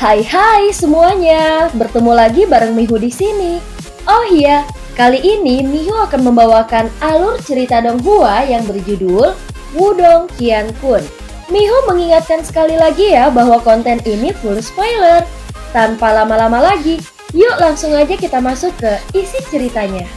Hai semuanya, bertemu lagi bareng Mihu di sini. Oh iya, kali ini Mihu akan membawakan alur cerita Donghua yang berjudul Wudong Qiankun. Mihu mengingatkan sekali lagi ya bahwa konten ini full spoiler. Tanpa lama-lama lagi, yuk langsung aja kita masuk ke isi ceritanya.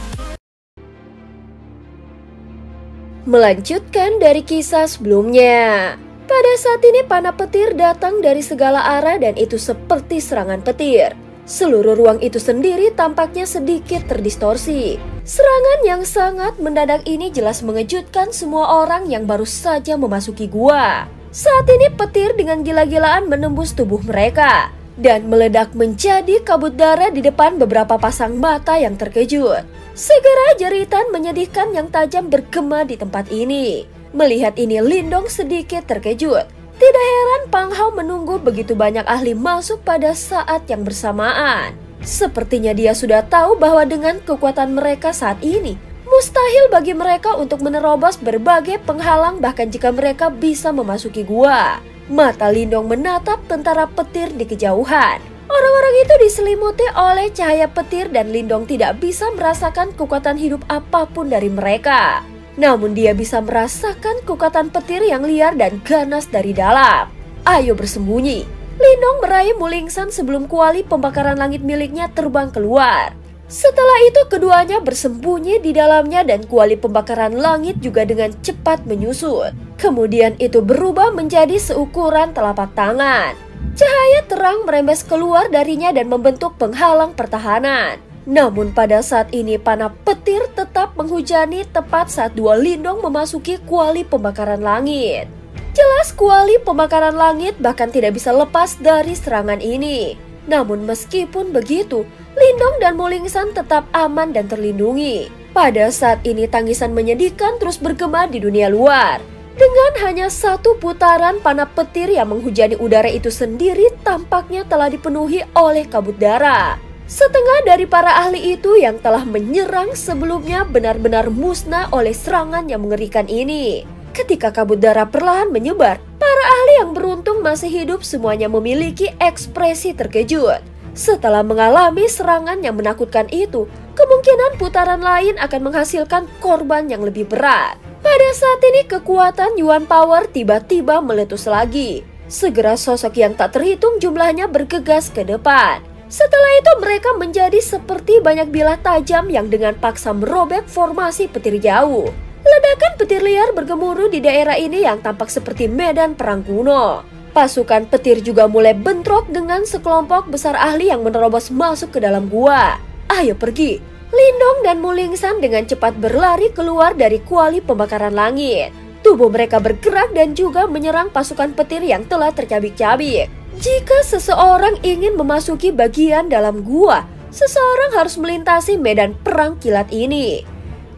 Melanjutkan dari kisah sebelumnya. Pada saat ini panah petir datang dari segala arah dan itu seperti serangan petir. Seluruh ruang itu sendiri tampaknya sedikit terdistorsi. Serangan yang sangat mendadak ini jelas mengejutkan semua orang yang baru saja memasuki gua. Saat ini petir dengan gila-gilaan menembus tubuh mereka dan meledak menjadi kabut darah di depan beberapa pasang mata yang terkejut. Segera jeritan menyedihkan yang tajam bergema di tempat ini. Melihat ini Lindong sedikit terkejut. Tidak heran Pang Hao menunggu begitu banyak ahli masuk pada saat yang bersamaan. Sepertinya dia sudah tahu bahwa dengan kekuatan mereka saat ini, mustahil bagi mereka untuk menerobos berbagai penghalang bahkan jika mereka bisa memasuki gua. Mata Lindong menatap tentara petir di kejauhan. Orang-orang itu diselimuti oleh cahaya petir dan Lindong tidak bisa merasakan kekuatan hidup apapun dari mereka. Namun dia bisa merasakan kekuatan petir yang liar dan ganas dari dalam. Ayo bersembunyi. Lindong meraih Mulingsan sebelum kuali pembakaran langit miliknya terbang keluar. Setelah itu keduanya bersembunyi di dalamnya dan kuali pembakaran langit juga dengan cepat menyusut. Kemudian itu berubah menjadi seukuran telapak tangan. Cahaya terang merembes keluar darinya dan membentuk penghalang pertahanan. Namun pada saat ini panah petir tetap menghujani tepat saat dua Lindong memasuki kuali pembakaran langit. Jelas kuali pembakaran langit bahkan tidak bisa lepas dari serangan ini. Namun meskipun begitu, Lindong dan Mulingsan tetap aman dan terlindungi. Pada saat ini tangisan menyedihkan terus bergema di dunia luar. Dengan hanya satu putaran panah petir yang menghujani udara itu sendiri tampaknya telah dipenuhi oleh kabut darah. Setengah dari para ahli itu yang telah menyerang sebelumnya benar-benar musnah oleh serangan yang mengerikan ini. Ketika kabut darah perlahan menyebar, para ahli yang beruntung masih hidup semuanya memiliki ekspresi terkejut. Setelah mengalami serangan yang menakutkan itu, kemungkinan putaran lain akan menghasilkan korban yang lebih berat. Pada saat ini kekuatan Yuan Power tiba-tiba meletus lagi. Segera sosok yang tak terhitung jumlahnya bergegas ke depan. Setelah itu mereka menjadi seperti banyak bilah tajam yang dengan paksa merobek formasi petir jauh. Ledakan petir liar bergemuruh di daerah ini yang tampak seperti medan perang kuno. Pasukan petir juga mulai bentrok dengan sekelompok besar ahli yang menerobos masuk ke dalam gua. Ayo pergi. Lindong dan Mulingsan dengan cepat berlari keluar dari kuali pembakaran langit. Tubuh mereka bergerak dan juga menyerang pasukan petir yang telah tercabik-cabik. Jika seseorang ingin memasuki bagian dalam gua, seseorang harus melintasi medan perang kilat ini.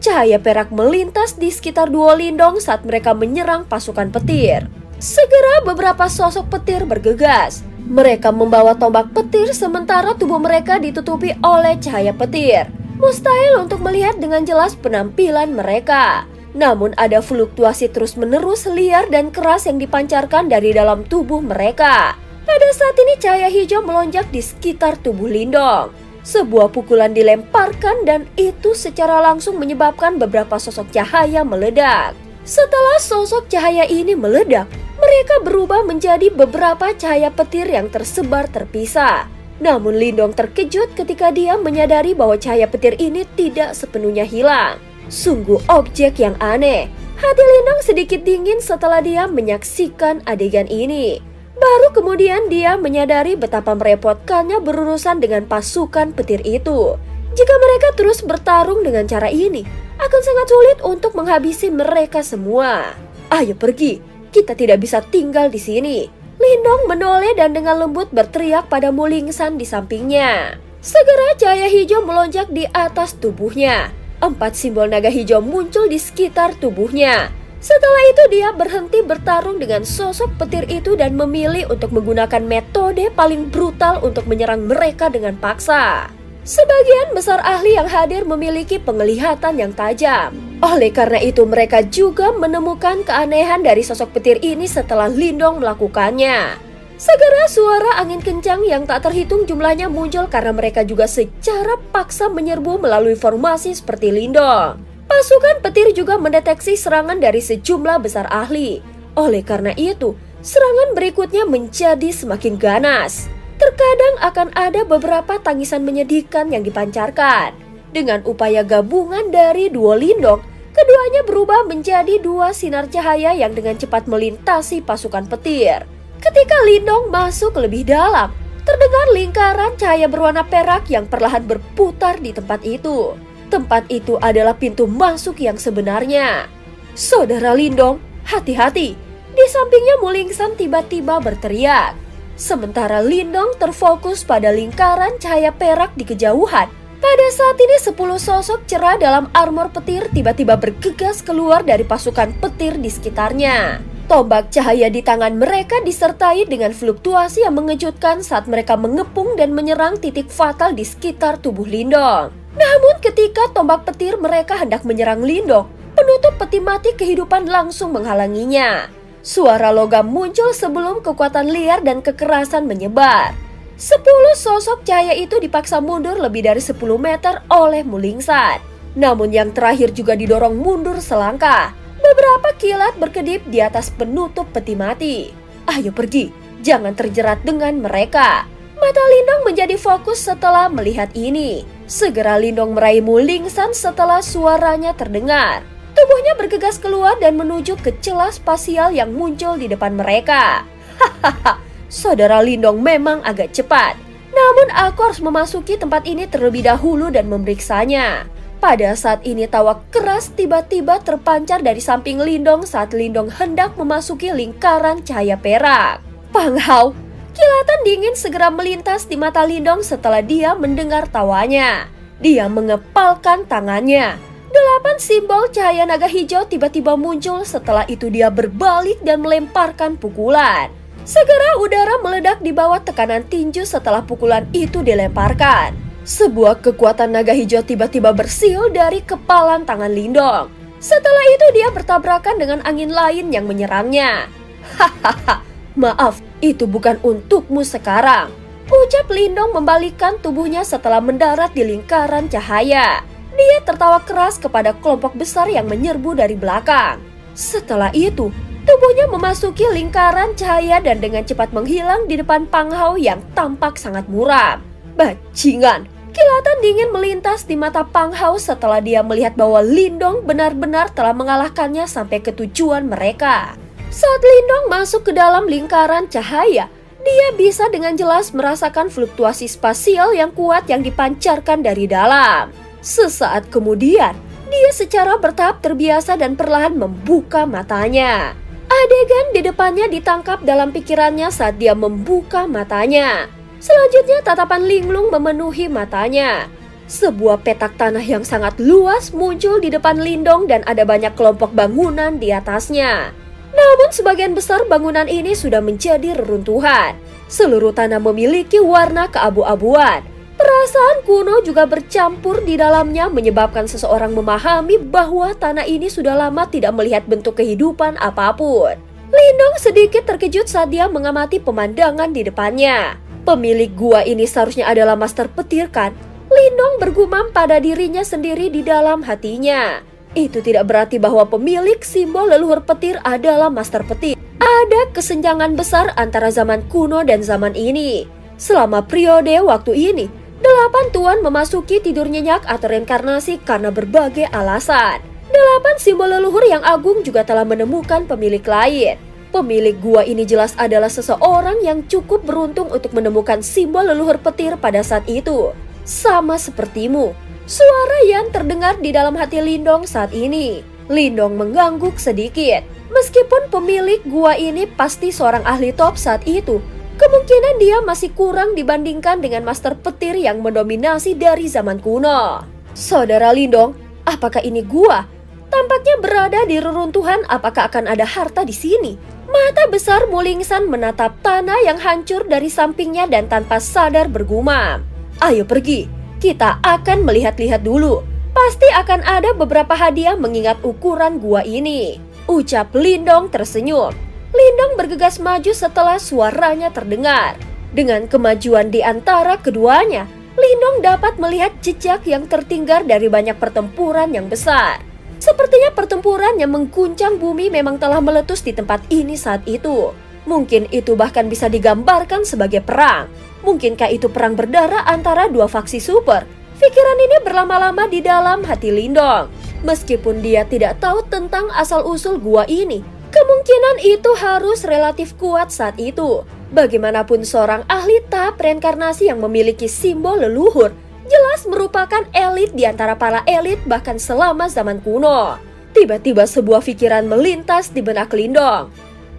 Cahaya perak melintas di sekitar dua Lindong saat mereka menyerang pasukan petir. Segera beberapa sosok petir bergegas. Mereka membawa tombak petir sementara tubuh mereka ditutupi oleh cahaya petir. Mustahil untuk melihat dengan jelas penampilan mereka. Namun ada fluktuasi terus-menerus liar dan keras yang dipancarkan dari dalam tubuh mereka. Pada saat ini cahaya hijau melonjak di sekitar tubuh Lindong. Sebuah pukulan dilemparkan dan itu secara langsung menyebabkan beberapa sosok cahaya meledak. Setelah sosok cahaya ini meledak, mereka berubah menjadi beberapa cahaya petir yang tersebar terpisah. Namun Lindong terkejut ketika dia menyadari bahwa cahaya petir ini tidak sepenuhnya hilang. Sungguh objek yang aneh. Hati Lindong sedikit dingin setelah dia menyaksikan adegan ini. Baru kemudian dia menyadari betapa merepotkannya berurusan dengan pasukan petir itu. Jika mereka terus bertarung dengan cara ini, akan sangat sulit untuk menghabisi mereka semua. Ayo pergi, kita tidak bisa tinggal di sini. Lindong menoleh dan dengan lembut berteriak pada Mulingsan di sampingnya. Segera cahaya hijau melonjak di atas tubuhnya. 4 simbol naga hijau muncul di sekitar tubuhnya. Setelah itu dia berhenti bertarung dengan sosok petir itu dan memilih untuk menggunakan metode paling brutal untuk menyerang mereka dengan paksa. Sebagian besar ahli yang hadir memiliki penglihatan yang tajam. Oleh karena itu mereka juga menemukan keanehan dari sosok petir ini setelah Lindong melakukannya. Segera suara angin kencang yang tak terhitung jumlahnya muncul karena mereka juga secara paksa menyerbu melalui formasi seperti lindung. Pasukan petir juga mendeteksi serangan dari sejumlah besar ahli. Oleh karena itu, serangan berikutnya menjadi semakin ganas. Terkadang akan ada beberapa tangisan menyedihkan yang dipancarkan. Dengan upaya gabungan dari dua lindung, keduanya berubah menjadi dua sinar cahaya yang dengan cepat melintasi pasukan petir. Ketika lindung masuk lebih dalam, terdengar lingkaran cahaya berwarna perak yang perlahan berputar di tempat itu. Tempat itu adalah pintu masuk yang sebenarnya. Saudara Lindong, hati-hati! Di sampingnya Mulingsan tiba-tiba berteriak. Sementara Lindong terfokus pada lingkaran cahaya perak di kejauhan. Pada saat ini 10 sosok cerah dalam armor petir tiba-tiba bergegas keluar dari pasukan petir di sekitarnya. Tombak cahaya di tangan mereka disertai dengan fluktuasi yang mengejutkan saat mereka mengepung dan menyerang titik fatal di sekitar tubuh Lindong. Namun ketika tombak petir mereka hendak menyerang Lindong, penutup peti mati kehidupan langsung menghalanginya. Suara logam muncul sebelum kekuatan liar dan kekerasan menyebar. 10 sosok cahaya itu dipaksa mundur lebih dari 10 meter oleh Mulingsan. Namun yang terakhir juga didorong mundur selangkah. Beberapa kilat berkedip di atas penutup peti mati. Ayo pergi, jangan terjerat dengan mereka. Mata Lindong menjadi fokus setelah melihat ini. Segera Lindong meraih Mulingsan setelah suaranya terdengar. Tubuhnya bergegas keluar dan menuju ke celah spasial yang muncul di depan mereka. Hahaha, saudara Lindong memang agak cepat. Namun aku harus memasuki tempat ini terlebih dahulu dan memeriksanya. Pada saat ini tawa keras tiba-tiba terpancar dari samping Lindong saat Lindong hendak memasuki lingkaran cahaya perak. Pang Hao, kilatan dingin segera melintas di mata Lindong setelah dia mendengar tawanya. Dia mengepalkan tangannya. 8 simbol cahaya naga hijau tiba-tiba muncul, setelah itu dia berbalik dan melemparkan pukulan. Segera udara meledak di bawah tekanan tinju setelah pukulan itu dilemparkan. Sebuah kekuatan naga hijau tiba-tiba bersiul dari kepalan tangan Lindong. Setelah itu dia bertabrakan dengan angin lain yang menyerangnya. Hahaha, maaf, itu bukan untukmu sekarang, ucap Lindong membalikkan tubuhnya setelah mendarat di lingkaran cahaya. Dia tertawa keras kepada kelompok besar yang menyerbu dari belakang. Setelah itu, tubuhnya memasuki lingkaran cahaya dan dengan cepat menghilang di depan Pang Hao yang tampak sangat muram. Bajingan! Kilatan dingin melintas di mata Pang Hao setelah dia melihat bahwa Lindong benar-benar telah mengalahkannya sampai ke tujuan mereka. Saat Lindong masuk ke dalam lingkaran cahaya, dia bisa dengan jelas merasakan fluktuasi spasial yang kuat yang dipancarkan dari dalam. Sesaat kemudian, dia secara bertahap terbiasa dan perlahan membuka matanya. Adegan di depannya ditangkap dalam pikirannya saat dia membuka matanya. Selanjutnya tatapan linglung memenuhi matanya. Sebuah petak tanah yang sangat luas muncul di depan Lindong dan ada banyak kelompok bangunan di atasnya. Namun sebagian besar bangunan ini sudah menjadi reruntuhan. Seluruh tanah memiliki warna keabu-abuan. Perasaan kuno juga bercampur di dalamnya menyebabkan seseorang memahami bahwa tanah ini sudah lama tidak melihat bentuk kehidupan apapun. Lindong sedikit terkejut saat dia mengamati pemandangan di depannya. Pemilik gua ini seharusnya adalah master petir kan? Lindong bergumam pada dirinya sendiri di dalam hatinya. Itu tidak berarti bahwa pemilik simbol leluhur petir adalah master petir. Ada kesenjangan besar antara zaman kuno dan zaman ini. Selama periode waktu ini, 8 tuan memasuki tidur nyenyak atau reinkarnasi karena berbagai alasan. 8 simbol leluhur yang agung juga telah menemukan pemilik lain. Pemilik gua ini jelas adalah seseorang yang cukup beruntung untuk menemukan simbol leluhur petir pada saat itu. Sama sepertimu. Suara yang terdengar di dalam hati Lindong saat ini. Lindong mengangguk sedikit. Meskipun pemilik gua ini pasti seorang ahli top saat itu, kemungkinan dia masih kurang dibandingkan dengan master petir yang mendominasi dari zaman kuno. Saudara Lindong, apakah ini gua? Tampaknya berada di reruntuhan, apakah akan ada harta di sini? Mata besar Mulingsan menatap tanah yang hancur dari sampingnya dan tanpa sadar bergumam. Ayo pergi, kita akan melihat-lihat dulu. Pasti akan ada beberapa hadiah mengingat ukuran gua ini, ucap Lindong tersenyum. Lindong bergegas maju setelah suaranya terdengar. Dengan kemajuan di antara keduanya, Lindong dapat melihat jejak yang tertinggal dari banyak pertempuran yang besar. Sepertinya pertempuran yang mengguncang bumi memang telah meletus di tempat ini saat itu. Mungkin itu bahkan bisa digambarkan sebagai perang. Mungkinkah itu perang berdarah antara dua faksi super? Pikiran ini berlama-lama di dalam hati Lindong. Meskipun dia tidak tahu tentang asal-usul gua ini, kemungkinan itu harus relatif kuat saat itu. Bagaimanapun seorang ahli tahap reinkarnasi yang memiliki simbol leluhur jelas merupakan elit di antara para elit bahkan selama zaman kuno. Tiba-tiba sebuah pikiran melintas di benak Lindong.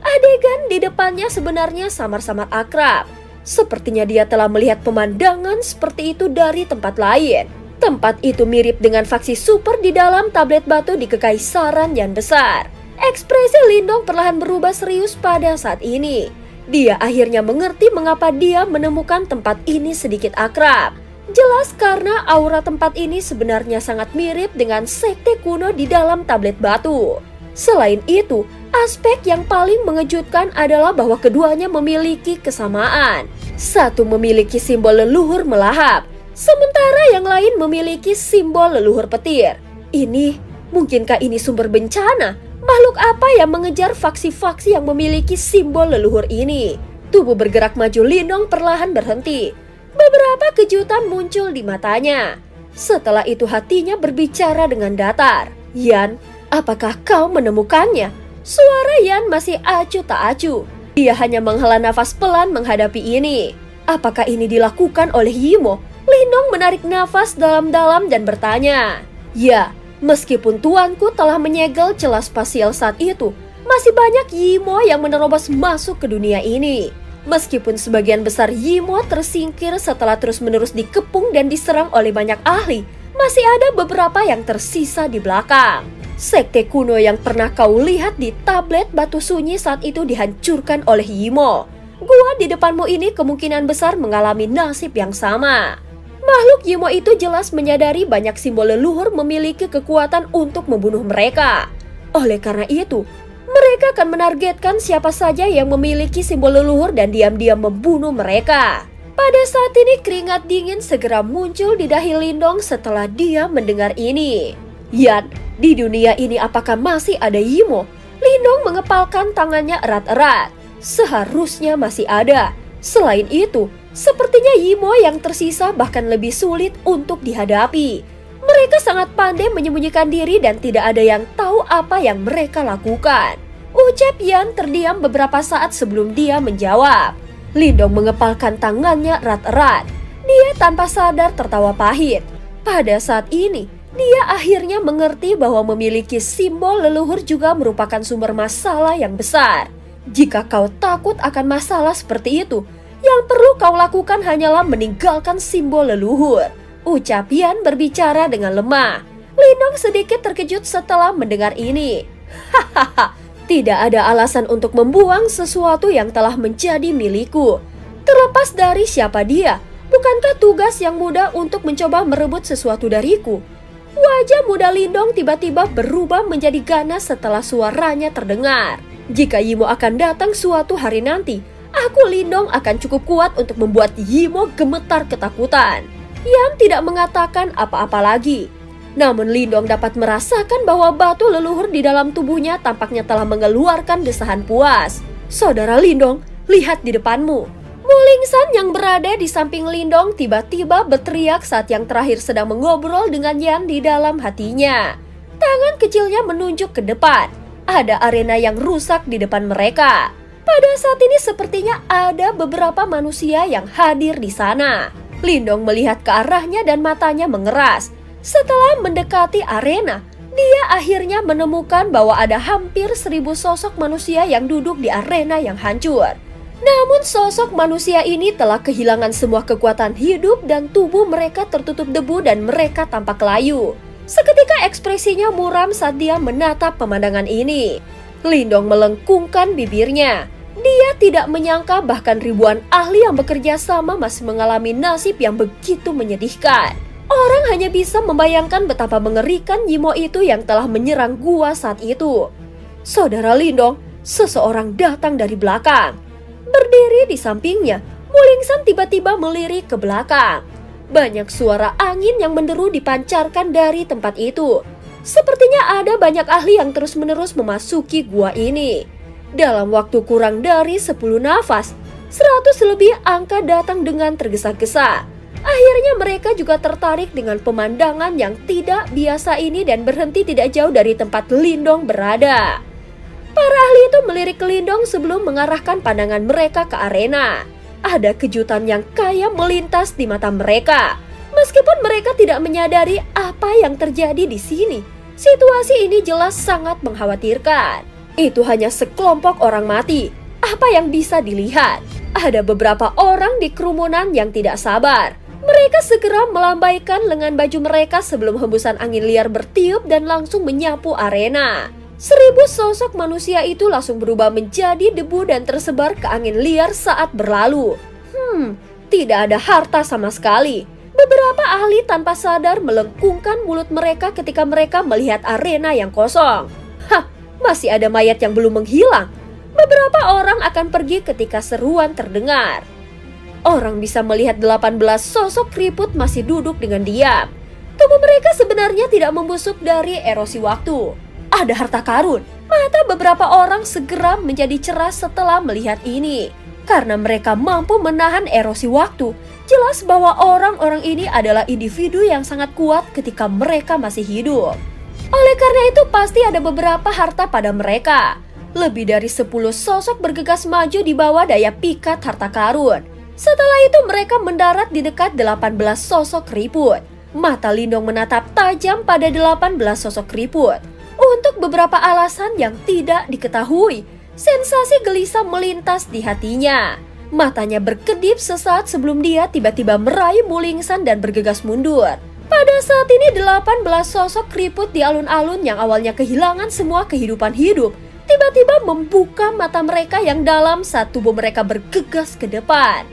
Adegan di depannya sebenarnya samar-samar akrab. Sepertinya dia telah melihat pemandangan seperti itu dari tempat lain. Tempat itu mirip dengan faksi super di dalam tablet batu di Kekaisaran yang besar. Ekspresi Lindong perlahan berubah serius pada saat ini. Dia akhirnya mengerti mengapa dia menemukan tempat ini sedikit akrab. Jelas karena aura tempat ini sebenarnya sangat mirip dengan sekte kuno di dalam tablet batu. Selain itu, aspek yang paling mengejutkan adalah bahwa keduanya memiliki kesamaan. Satu memiliki simbol leluhur melahap, sementara yang lain memiliki simbol leluhur petir. Mungkinkah ini sumber bencana? Makhluk apa yang mengejar faksi-faksi yang memiliki simbol leluhur ini? Tubuh bergerak maju Lindong perlahan berhenti. Beberapa kejutan muncul di matanya. Setelah itu hatinya berbicara dengan datar. Yan, apakah kau menemukannya? Suara Yan masih acuh tak acuh. Dia hanya menghela nafas pelan menghadapi ini. Apakah ini dilakukan oleh Yimo? Lindong menarik nafas dalam-dalam dan bertanya. Ya, meskipun tuanku telah menyegel celah spasial saat itu, masih banyak Yimo yang menerobos masuk ke dunia ini. Meskipun sebagian besar Yimo tersingkir setelah terus-menerus dikepung dan diserang oleh banyak ahli, masih ada beberapa yang tersisa di belakang. Sekte kuno yang pernah kau lihat di tablet batu sunyi saat itu dihancurkan oleh Yimo. Gua di depanmu ini kemungkinan besar mengalami nasib yang sama. Makhluk Yimo itu jelas menyadari banyak simbol leluhur memiliki kekuatan untuk membunuh mereka. Oleh karena itu, mereka akan menargetkan siapa saja yang memiliki simbol leluhur dan diam-diam membunuh mereka. Pada saat ini keringat dingin segera muncul di dahi Lindong setelah dia mendengar ini. Yan, di dunia ini apakah masih ada Yimo? Lindong mengepalkan tangannya erat-erat. Seharusnya masih ada. Selain itu, sepertinya Yimo yang tersisa bahkan lebih sulit untuk dihadapi. Mereka sangat pandai menyembunyikan diri dan tidak ada yang tahu apa yang mereka lakukan. Ucap Yan terdiam beberapa saat sebelum dia menjawab. Lindong mengepalkan tangannya erat-erat. Dia tanpa sadar tertawa pahit. Pada saat ini, dia akhirnya mengerti bahwa memiliki simbol leluhur juga merupakan sumber masalah yang besar. Jika kau takut akan masalah seperti itu, yang perlu kau lakukan hanyalah meninggalkan simbol leluhur. Ucap Yan berbicara dengan lemah. Lindong sedikit terkejut setelah mendengar ini. Hahaha, tidak ada alasan untuk membuang sesuatu yang telah menjadi milikku. Terlepas dari siapa dia, bukankah tugas yang mudah untuk mencoba merebut sesuatu dariku? Wajah muda Lindong tiba-tiba berubah menjadi ganas setelah suaranya terdengar. Jika Yimo akan datang suatu hari nanti, aku Lindong akan cukup kuat untuk membuat Yimo gemetar ketakutan. Yan tidak mengatakan apa-apa lagi. Namun Lindong dapat merasakan bahwa batu leluhur di dalam tubuhnya tampaknya telah mengeluarkan desahan puas. Saudara Lindong, lihat di depanmu. Mulingsan yang berada di samping Lindong tiba-tiba berteriak saat yang terakhir sedang mengobrol dengan Yan di dalam hatinya. Tangan kecilnya menunjuk ke depan. Ada arena yang rusak di depan mereka. Pada saat ini sepertinya ada beberapa manusia yang hadir di sana. Lindong melihat ke arahnya dan matanya mengeras. Setelah mendekati arena, dia akhirnya menemukan bahwa ada hampir 1000 sosok manusia yang duduk di arena yang hancur. Namun sosok manusia ini telah kehilangan semua kekuatan hidup dan tubuh mereka tertutup debu dan mereka tampak layu. Seketika ekspresinya muram saat dia menatap pemandangan ini. Lindong melengkungkan bibirnya. Dia tidak menyangka bahkan ribuan ahli yang bekerja sama masih mengalami nasib yang begitu menyedihkan. Orang hanya bisa membayangkan betapa mengerikan Yimo itu yang telah menyerang gua saat itu. Saudara Lindong, seseorang datang dari belakang. Berdiri di sampingnya, Mulingsan tiba-tiba melirik ke belakang. Banyak suara angin yang menderu dipancarkan dari tempat itu. Sepertinya ada banyak ahli yang terus-menerus memasuki gua ini. Dalam waktu kurang dari 10 nafas, 100 lebih angka datang dengan tergesa-gesa. Akhirnya mereka juga tertarik dengan pemandangan yang tidak biasa ini dan berhenti tidak jauh dari tempat Lindong berada. Para ahli itu melirik ke Lindong sebelum mengarahkan pandangan mereka ke arena. Ada kejutan yang kayak melintas di mata mereka. Meskipun mereka tidak menyadari apa yang terjadi di sini, situasi ini jelas sangat mengkhawatirkan. Itu hanya sekelompok orang mati. Apa yang bisa dilihat? Ada beberapa orang di kerumunan yang tidak sabar. Mereka segera melambaikan lengan baju mereka sebelum hembusan angin liar bertiup dan langsung menyapu arena. 1000 sosok manusia itu langsung berubah menjadi debu dan tersebar ke angin liar saat berlalu. Tidak ada harta sama sekali. Beberapa ahli tanpa sadar melengkungkan mulut mereka ketika mereka melihat arena yang kosong. Masih ada mayat yang belum menghilang. Beberapa orang akan pergi ketika seruan terdengar. Orang bisa melihat 18 sosok keriput masih duduk dengan diam. Tubuh mereka sebenarnya tidak membusuk dari erosi waktu. Ada harta karun. Mata beberapa orang segera menjadi cerah setelah melihat ini. Karena mereka mampu menahan erosi waktu, jelas bahwa orang-orang ini adalah individu yang sangat kuat ketika mereka masih hidup. Oleh karena itu pasti ada beberapa harta pada mereka. Lebih dari 10 sosok bergegas maju di bawah daya pikat harta karun. Setelah itu mereka mendarat di dekat 18 sosok keriput. Mata Lindong menatap tajam pada 18 sosok keriput. Untuk beberapa alasan yang tidak diketahui, sensasi gelisah melintas di hatinya. Matanya berkedip sesaat sebelum dia tiba-tiba meraih Mulingsan dan bergegas mundur. Pada saat ini 18 sosok keriput di alun-alun yang awalnya kehilangan semua kehidupan hidup, tiba-tiba membuka mata mereka yang dalam saat tubuh mereka bergegas ke depan.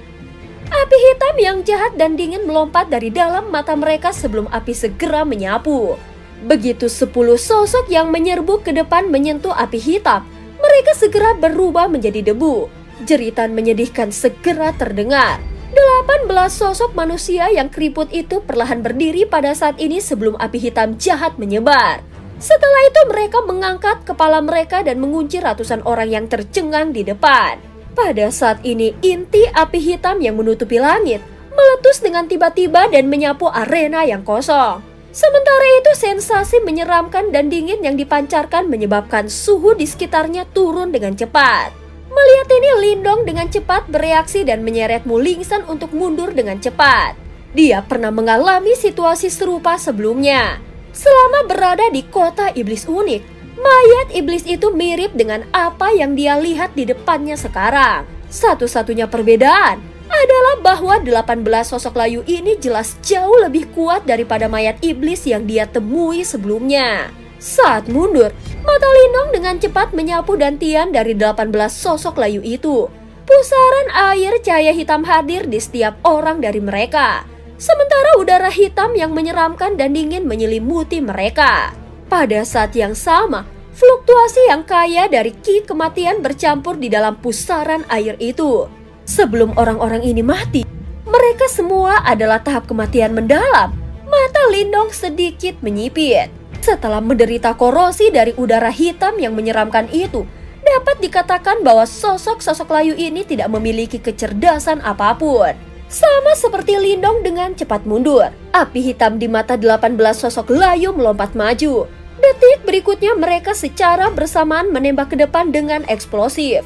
Api hitam yang jahat dan dingin melompat dari dalam mata mereka sebelum api segera menyapu. Begitu 10 sosok yang menyerbu ke depan menyentuh api hitam, mereka segera berubah menjadi debu. Jeritan menyedihkan segera terdengar. 18 sosok manusia yang keriput itu perlahan berdiri pada saat ini sebelum api hitam jahat menyebar. Setelah itu mereka mengangkat kepala mereka dan mengunci ratusan orang yang tercengang di depan. Pada saat ini inti api hitam yang menutupi langit meletus dengan tiba-tiba dan menyapu arena yang kosong. Sementara itu sensasi menyeramkan dan dingin yang dipancarkan menyebabkan suhu di sekitarnya turun dengan cepat. Melihat ini Lindong dengan cepat bereaksi dan menyeret Mulingsan untuk mundur dengan cepat. Dia pernah mengalami situasi serupa sebelumnya. Selama berada di kota iblis unik, mayat iblis itu mirip dengan apa yang dia lihat di depannya sekarang. Satu-satunya perbedaan adalah bahwa 18 sosok layu ini jelas jauh lebih kuat daripada mayat iblis yang dia temui sebelumnya. Saat mundur, mata Lindong dengan cepat menyapu dantian dari 18 sosok layu itu. Pusaran air cahaya hitam hadir di setiap orang dari mereka. Sementara udara hitam yang menyeramkan dan dingin menyelimuti mereka. Pada saat yang sama, fluktuasi yang kaya dari ki kematian bercampur di dalam pusaran air itu. Sebelum orang-orang ini mati, mereka semua adalah tahap kematian mendalam. Mata Lindong sedikit menyipit. Setelah menderita korosi dari udara hitam yang menyeramkan itu, dapat dikatakan bahwa sosok-sosok layu ini tidak memiliki kecerdasan apapun. Sama seperti Lindong dengan cepat mundur, api hitam di mata 18 sosok layu melompat maju. Detik berikutnya mereka secara bersamaan menembak ke depan dengan eksplosif.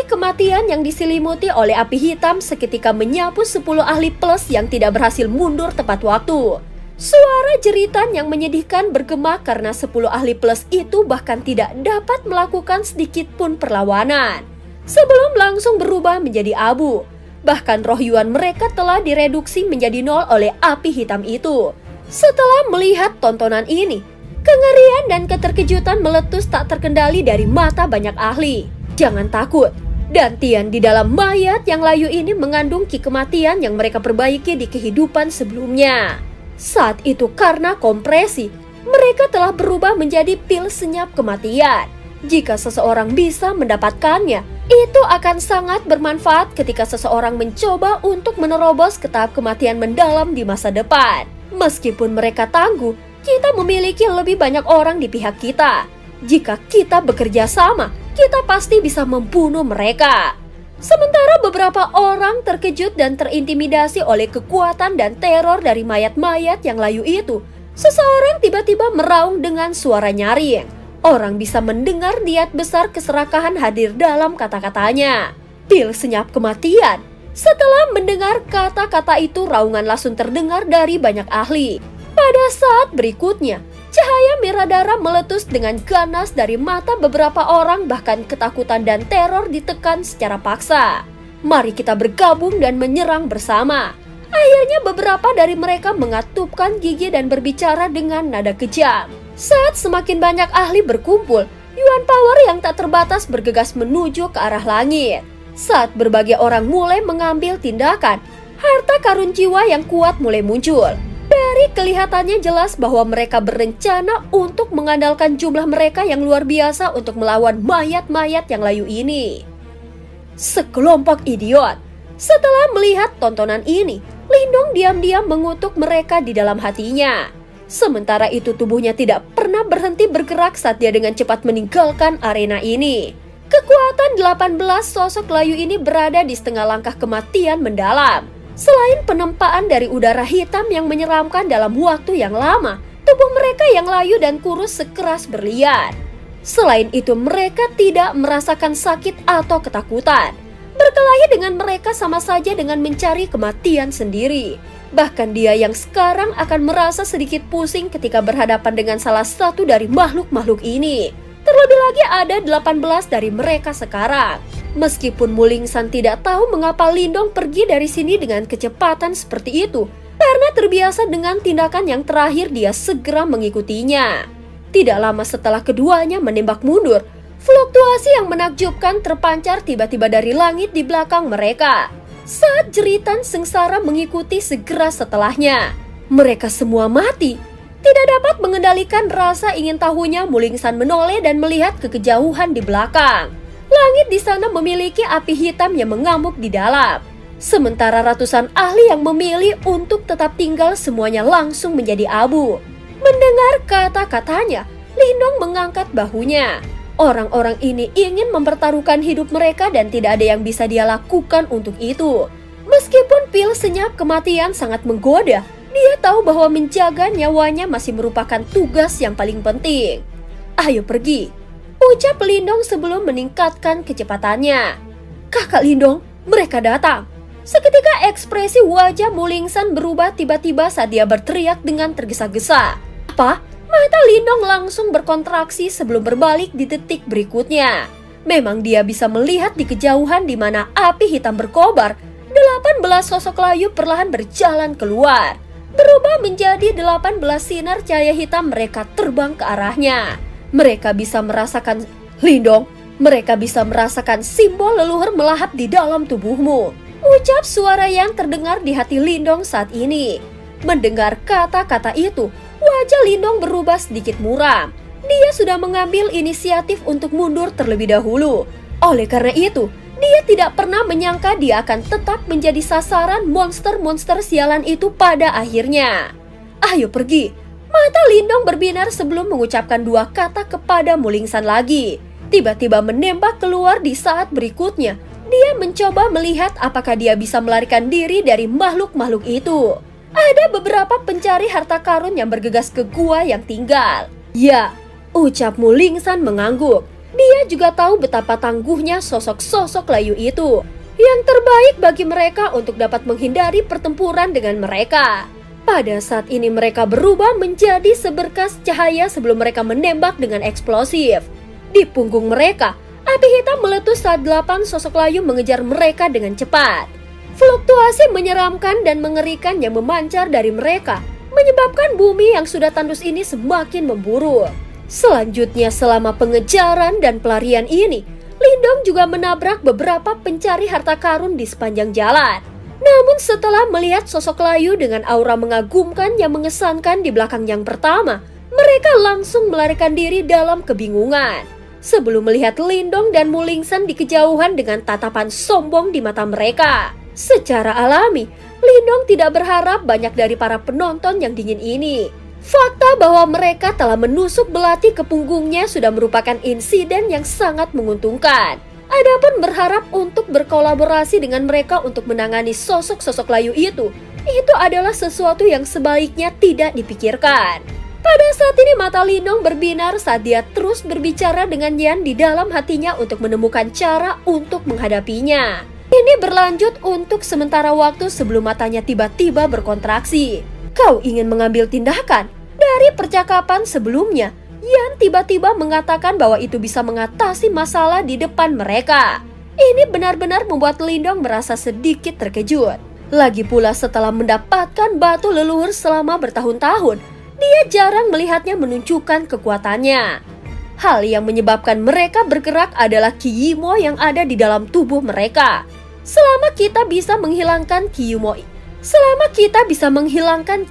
Kematian yang diselimuti oleh api hitam seketika menyapu 10 ahli plus yang tidak berhasil mundur tepat waktu. Suara jeritan yang menyedihkan bergema karena 10 ahli plus itu bahkan tidak dapat melakukan sedikit pun perlawanan. Sebelum langsung berubah menjadi abu. Bahkan roh Yuan mereka telah direduksi menjadi nol oleh api hitam itu. Setelah melihat tontonan ini, kengerian dan keterkejutan meletus tak terkendali dari mata banyak ahli. Jangan takut, dantian di dalam mayat yang layu ini mengandung ki kematian yang mereka perbaiki di kehidupan sebelumnya. Saat itu karena kompresi, mereka telah berubah menjadi pil senyap kematian. Jika seseorang bisa mendapatkannya, itu akan sangat bermanfaat ketika seseorang mencoba untuk menerobos ke tahap kematian mendalam di masa depan. Meskipun mereka tangguh, kita memiliki lebih banyak orang di pihak kita. Jika kita bekerja sama, kita pasti bisa membunuh mereka. Sementara beberapa orang terkejut dan terintimidasi oleh kekuatan dan teror dari mayat-mayat yang layu itu, seseorang tiba-tiba meraung dengan suara nyaring. Orang bisa mendengar niat besar keserakahan hadir dalam kata-katanya. Bill senyap kematian. Setelah mendengar kata-kata itu, raungan langsung terdengar dari banyak ahli. Pada saat berikutnya, cahaya merah darah meletus dengan ganas dari mata beberapa orang, bahkan ketakutan dan teror ditekan secara paksa. Mari kita bergabung dan menyerang bersama. Akhirnya beberapa dari mereka mengatupkan gigi dan berbicara dengan nada kejam. Saat semakin banyak ahli berkumpul, Yuan Power yang tak terbatas bergegas menuju ke arah langit. Saat berbagai orang mulai mengambil tindakan, harta karun jiwa yang kuat mulai muncul. Dari kelihatannya jelas bahwa mereka berencana untuk mengandalkan jumlah mereka yang luar biasa untuk melawan mayat-mayat yang layu ini. Sekelompok idiot. Setelah melihat tontonan ini, Lindong diam-diam mengutuk mereka di dalam hatinya. Sementara itu tubuhnya tidak pernah berhenti bergerak saat dia dengan cepat meninggalkan arena ini. Kekuatan 18 sosok layu ini berada di setengah langkah kematian mendalam. Selain penempaan dari udara hitam yang menyeramkan dalam waktu yang lama, tubuh mereka yang layu dan kurus sekeras berlian. Selain itu mereka tidak merasakan sakit atau ketakutan. Berkelahi dengan mereka sama saja dengan mencari kematian sendiri. Bahkan dia yang sekarang akan merasa sedikit pusing ketika berhadapan dengan salah satu dari makhluk-makhluk ini. Terlebih lagi ada 18 dari mereka sekarang. Meskipun Mulingsan tidak tahu mengapa Lindong pergi dari sini dengan kecepatan seperti itu, karena terbiasa dengan tindakan yang terakhir dia segera mengikutinya. Tidak lama setelah keduanya menembak mundur, fluktuasi yang menakjubkan terpancar tiba-tiba dari langit di belakang mereka. Saat jeritan sengsara mengikuti segera setelahnya, mereka semua mati. Tidak dapat mengendalikan rasa ingin tahunya, Mulingsan menoleh dan melihat ke kejauhan di belakang. Langit di sana memiliki api hitam yang mengamuk di dalam. Sementara ratusan ahli yang memilih untuk tetap tinggal semuanya langsung menjadi abu. Mendengar kata-katanya, Lindong mengangkat bahunya. Orang-orang ini ingin mempertaruhkan hidup mereka dan tidak ada yang bisa dia lakukan untuk itu. Meskipun pil senyap kematian sangat menggoda, dia tahu bahwa menjaga nyawanya masih merupakan tugas yang paling penting. Ayo pergi, ucap Lindong sebelum meningkatkan kecepatannya. Kakak Lindong, mereka datang. Seketika ekspresi wajah Mulingsan berubah tiba-tiba saat dia berteriak dengan tergesa-gesa. Apa? Mata Lindong langsung berkontraksi sebelum berbalik di detik berikutnya. Memang dia bisa melihat di kejauhan di mana api hitam berkobar. 18 sosok layu perlahan berjalan keluar. Berubah menjadi 18 sinar cahaya hitam, mereka terbang ke arahnya. Mereka bisa merasakan Lindong, mereka bisa merasakan simbol leluhur melahap di dalam tubuhmu. Ucap suara yang terdengar di hati Lindong saat ini. Mendengar kata-kata itu, wajah Lindong berubah sedikit muram. Dia sudah mengambil inisiatif untuk mundur terlebih dahulu. Oleh karena itu, dia tidak pernah menyangka dia akan tetap menjadi sasaran monster-monster sialan itu pada akhirnya. Ayo pergi. Mata Lindong berbinar sebelum mengucapkan dua kata kepada Mulingsan lagi. Tiba-tiba menembak keluar di saat berikutnya. Dia mencoba melihat apakah dia bisa melarikan diri dari makhluk-makhluk itu. Ada beberapa pencari harta karun yang bergegas ke gua yang tinggal. Ya, ucap Mulingsan mengangguk. Dia juga tahu betapa tangguhnya sosok-sosok layu itu. Yang terbaik bagi mereka untuk dapat menghindari pertempuran dengan mereka. Pada saat ini mereka berubah menjadi seberkas cahaya sebelum mereka menembak dengan eksplosif. Di punggung mereka, api hitam meletus saat 8 sosok layu mengejar mereka dengan cepat. Fluktuasi menyeramkan dan mengerikan yang memancar dari mereka menyebabkan bumi yang sudah tandus ini semakin memburuk. Selanjutnya selama pengejaran dan pelarian ini, Lindong juga menabrak beberapa pencari harta karun di sepanjang jalan. Namun setelah melihat sosok layu dengan aura mengagumkan yang mengesankan di belakang yang pertama, mereka langsung melarikan diri dalam kebingungan. sebelum melihat Lindong dan Mulingsan di kejauhan dengan tatapan sombong di mata mereka. Secara alami, Lindong tidak berharap banyak dari para penonton yang dingin ini. Fakta bahwa mereka telah menusuk belati ke punggungnya sudah merupakan insiden yang sangat menguntungkan. Adapun berharap untuk berkolaborasi dengan mereka untuk menangani sosok-sosok layu itu adalah sesuatu yang sebaiknya tidak dipikirkan. Pada saat ini mata Lindong berbinar saat dia terus berbicara dengan Yan di dalam hatinya untuk menemukan cara untuk menghadapinya. Ini berlanjut untuk sementara waktu sebelum matanya tiba-tiba berkontraksi. Kau ingin mengambil tindakan? Dari percakapan sebelumnya, Yan tiba-tiba mengatakan bahwa itu bisa mengatasi masalah di depan mereka. Ini benar-benar membuat Lindong merasa sedikit terkejut. Lagi pula setelah mendapatkan batu leluhur selama bertahun-tahun, dia jarang melihatnya menunjukkan kekuatannya. Hal yang menyebabkan mereka bergerak adalah Ki Yimo yang ada di dalam tubuh mereka. Selama kita bisa menghilangkan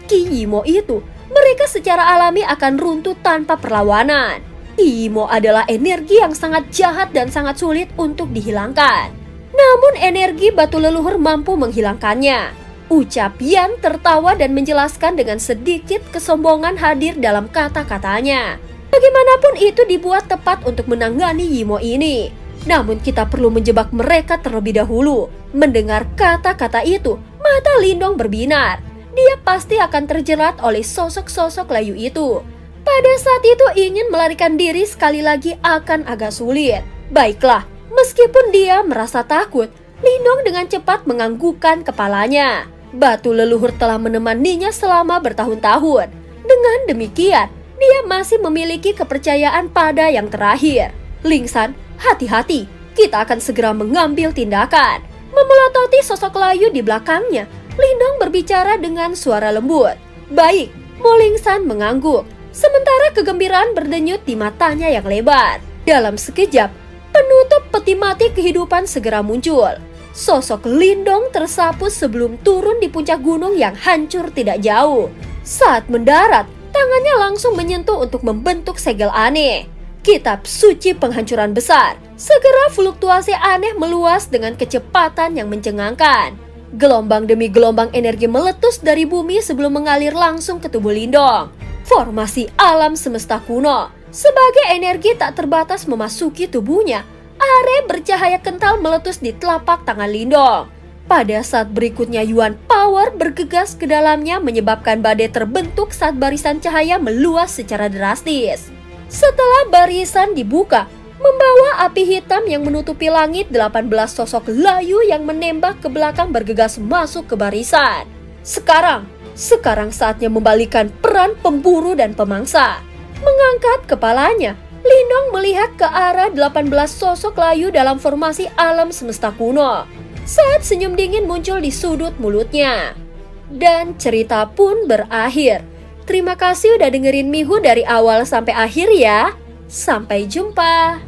Ki Yimo itu, mereka secara alami akan runtuh tanpa perlawanan. Ki Yimo adalah energi yang sangat jahat dan sangat sulit untuk dihilangkan. Namun energi batu leluhur mampu menghilangkannya. Ucap Yan tertawa dan menjelaskan dengan sedikit kesombongan hadir dalam kata-katanya. Bagaimanapun itu dibuat tepat untuk menangani Yimo ini. Namun kita perlu menjebak mereka terlebih dahulu. Mendengar kata-kata itu, mata Lindong berbinar. Dia pasti akan terjerat oleh sosok-sosok layu itu. Pada saat itu ingin melarikan diri sekali lagi akan agak sulit. Baiklah, meskipun dia merasa takut, Lindong dengan cepat menganggukkan kepalanya. Batu leluhur telah menemaninya selama bertahun-tahun. Dengan demikian, dia masih memiliki kepercayaan pada yang terakhir. Lingsan, hati-hati, kita akan segera mengambil tindakan. Memelototi sosok layu di belakangnya, Lindong berbicara dengan suara lembut. Baik, Mulingsan mengangguk. Sementara kegembiraan berdenyut di matanya yang lebar. Dalam sekejap, penutup peti mati kehidupan segera muncul. Sosok Lindong tersapu sebelum turun di puncak gunung yang hancur tidak jauh. Saat mendarat, tangannya langsung menyentuh untuk membentuk segel aneh. Kitab suci penghancuran besar. Segera fluktuasi aneh meluas dengan kecepatan yang mencengangkan. Gelombang demi gelombang energi meletus dari bumi sebelum mengalir langsung ke tubuh Lindong. Formasi alam semesta kuno. Sebagai energi tak terbatas memasuki tubuhnya, are bercahaya kental meletus di telapak tangan Lindong. Pada saat berikutnya Yuan Power bergegas ke dalamnya menyebabkan badai terbentuk saat barisan cahaya meluas secara drastis. Setelah barisan dibuka, membawa api hitam yang menutupi langit, 18 sosok layu yang menembak ke belakang bergegas masuk ke barisan. Sekarang saatnya membalikan peran pemburu dan pemangsa. Mengangkat kepalanya, Lindong melihat ke arah 18 sosok layu dalam formasi alam semesta kuno. Saat senyum dingin muncul di sudut mulutnya. Dan cerita pun berakhir. Terima kasih udah dengerin Mihu dari awal sampai akhir ya. Sampai jumpa.